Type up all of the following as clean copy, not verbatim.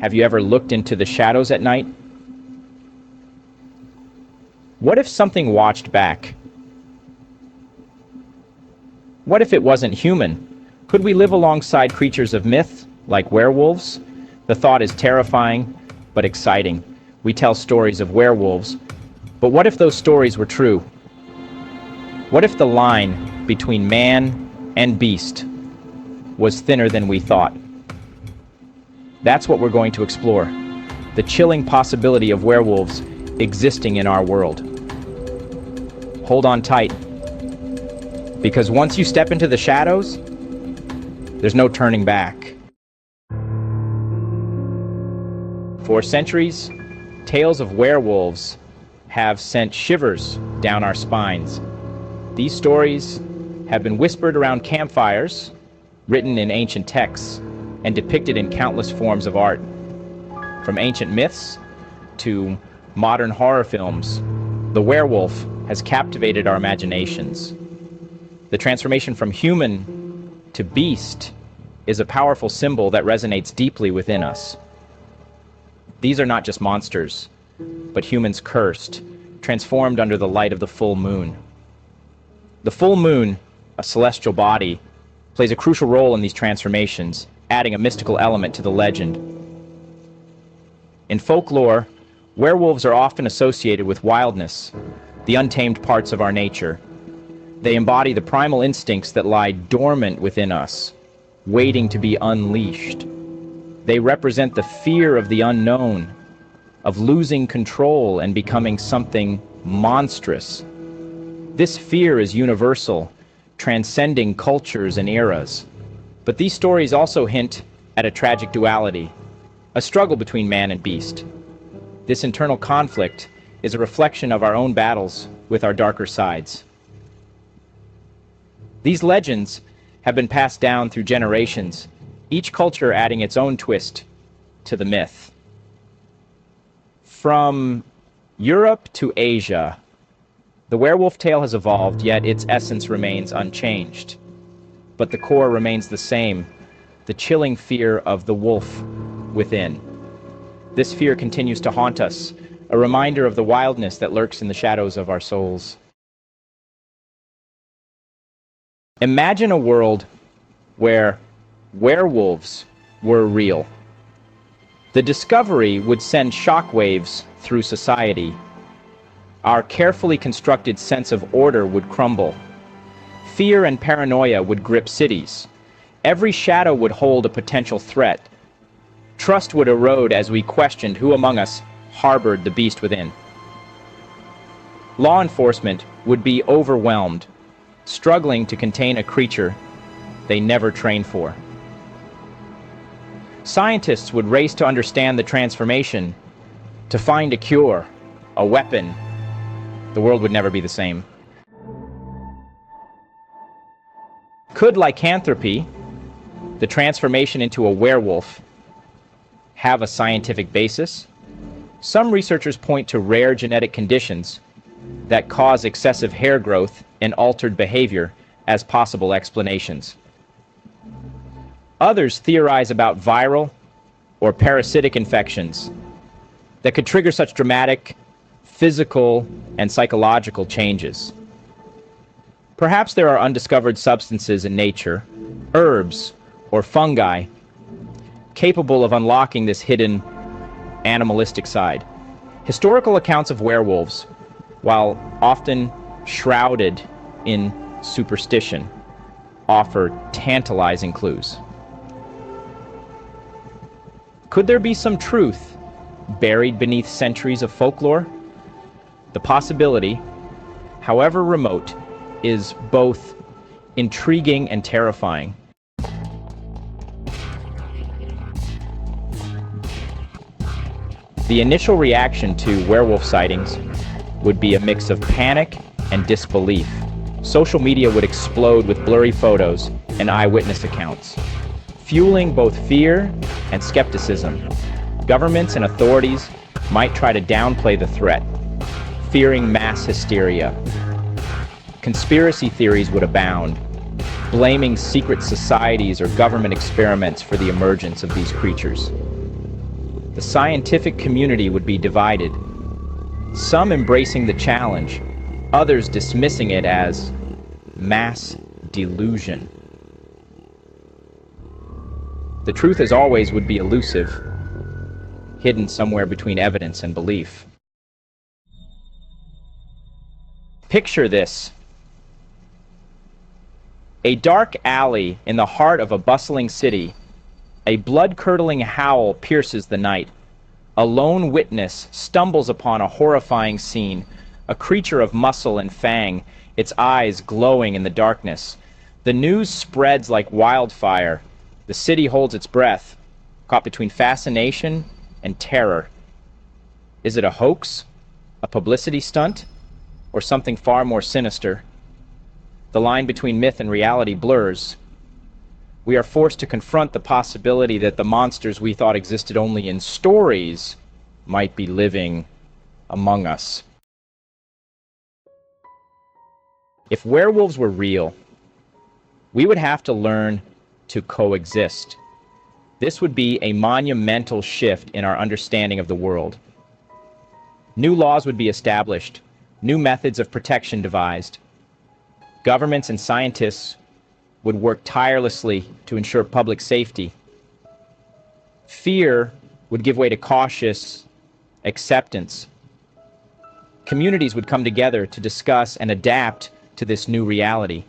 Have you ever looked into the shadows at night? What if something watched back? What if it wasn't human? Could we live alongside creatures of myth, like werewolves? The thought is terrifying, but exciting. We tell stories of werewolves, but what if those stories were true? What if the line between man and beast was thinner than we thought? That's what we're going to explore. The chilling possibility of werewolves existing in our world. Hold on tight, because once you step into the shadows, there's no turning back. For centuries, tales of werewolves have sent shivers down our spines. These stories have been whispered around campfires, written in ancient texts, and depicted in countless forms of art. From ancient myths to modern horror films, the werewolf has captivated our imaginations. The transformation from human to beast is a powerful symbol that resonates deeply within us. These are not just monsters, but humans cursed, transformed under the light of the full moon. The full moon, a celestial body, plays a crucial role in these transformations, adding a mystical element to the legend. In folklore, werewolves are often associated with wildness, the untamed parts of our nature. They embody the primal instincts that lie dormant within us, waiting to be unleashed. They represent the fear of the unknown, of losing control and becoming something monstrous. This fear is universal, transcending cultures and eras. But these stories also hint at a tragic duality, a struggle between man and beast. This internal conflict is a reflection of our own battles with our darker sides. These legends have been passed down through generations, each culture adding its own twist to the myth. From Europe to Asia, the werewolf tale has evolved, yet its essence remains unchanged. But the core remains the same, the chilling fear of the wolf within. This fear continues to haunt us, a reminder of the wildness that lurks in the shadows of our souls. Imagine a world where werewolves were real. The discovery would send shockwaves through society. Our carefully constructed sense of order would crumble. Fear and paranoia would grip cities. Every shadow would hold a potential threat. Trust would erode as we questioned who among us harbored the beast within. Law enforcement would be overwhelmed, struggling to contain a creature they never trained for. Scientists would race to understand the transformation, to find a cure, a weapon. The world would never be the same. Could lycanthropy, the transformation into a werewolf, have a scientific basis? Some researchers point to rare genetic conditions that cause excessive hair growth and altered behavior as possible explanations. Others theorize about viral or parasitic infections that could trigger such dramatic physical and psychological changes. Perhaps there are undiscovered substances in nature, herbs or fungi, capable of unlocking this hidden animalistic side. Historical accounts of werewolves, while often shrouded in superstition, offer tantalizing clues. Could there be some truth buried beneath centuries of folklore? The possibility, however remote, is both intriguing and terrifying. The initial reaction to werewolf sightings would be a mix of panic and disbelief. Social media would explode with blurry photos and eyewitness accounts, fueling both fear and skepticism. Governments and authorities might try to downplay the threat, fearing mass hysteria. Conspiracy theories would abound, blaming secret societies or government experiments for the emergence of these creatures. The scientific community would be divided, some embracing the challenge, others dismissing it as mass delusion. The truth, as always, would be elusive, hidden somewhere between evidence and belief. Picture this: a dark alley in the heart of a bustling city. A blood-curdling howl pierces the night. A lone witness stumbles upon a horrifying scene, a creature of muscle and fang, its eyes glowing in the darkness. The news spreads like wildfire. The city holds its breath, caught between fascination and terror. Is it a hoax, a publicity stunt, or something far more sinister? The line between myth and reality blurs. We are forced to confront the possibility that the monsters we thought existed only in stories might be living among us. If werewolves were real, we would have to learn to coexist. This would be a monumental shift in our understanding of the world. New laws would be established, new methods of protection devised. Governments and scientists would work tirelessly to ensure public safety. Fear would give way to cautious acceptance. Communities would come together to discuss and adapt to this new reality.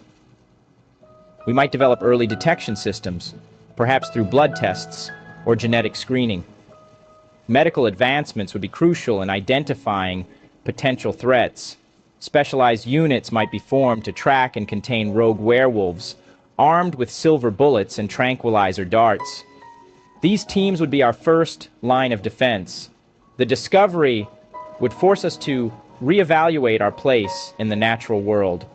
We might develop early detection systems, perhaps through blood tests or genetic screening. Medical advancements would be crucial in identifying potential threats. Specialized units might be formed to track and contain rogue werewolves, armed with silver bullets and tranquilizer darts. These teams would be our first line of defense. The discovery would force us to reevaluate our place in the natural world.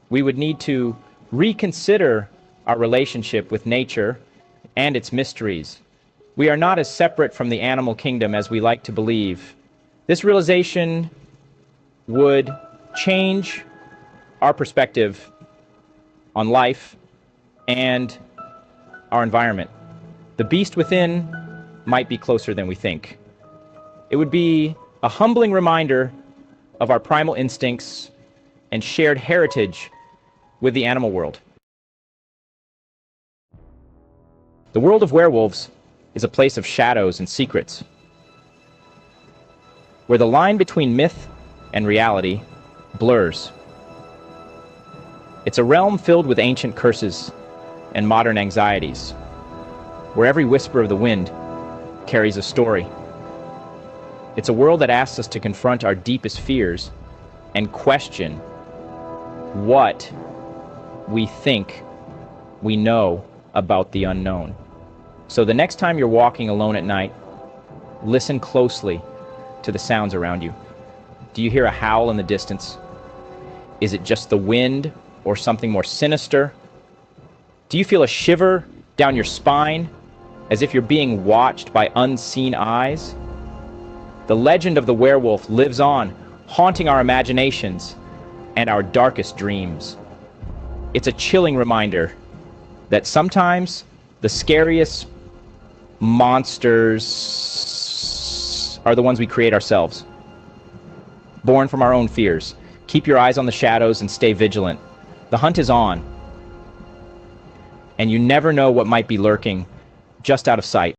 We would need to reconsider our relationship with nature and its mysteries. We are not as separate from the animal kingdom as we like to believe. This realization would change our perspective on life and our environment. The beast within might be closer than we think. It would be a humbling reminder of our primal instincts and shared heritage with the animal world. The world of werewolves is a place of shadows and secrets, where the line between myth and reality blurs. It's a realm filled with ancient curses and modern anxieties, where every whisper of the wind carries a story. It's a world that asks us to confront our deepest fears and question what we think we know about the unknown. So the next time you're walking alone at night, listen closely to the sounds around you. Do you hear a howl in the distance? Is it just the wind or something more sinister? Do you feel a shiver down your spine as if you're being watched by unseen eyes? The legend of the werewolf lives on, haunting our imaginations and our darkest dreams. It's a chilling reminder that sometimes the scariest monsters are the ones we create ourselves, born from our own fears. Keep your eyes on the shadows and stay vigilant. The hunt is on, and you never know what might be lurking just out of sight.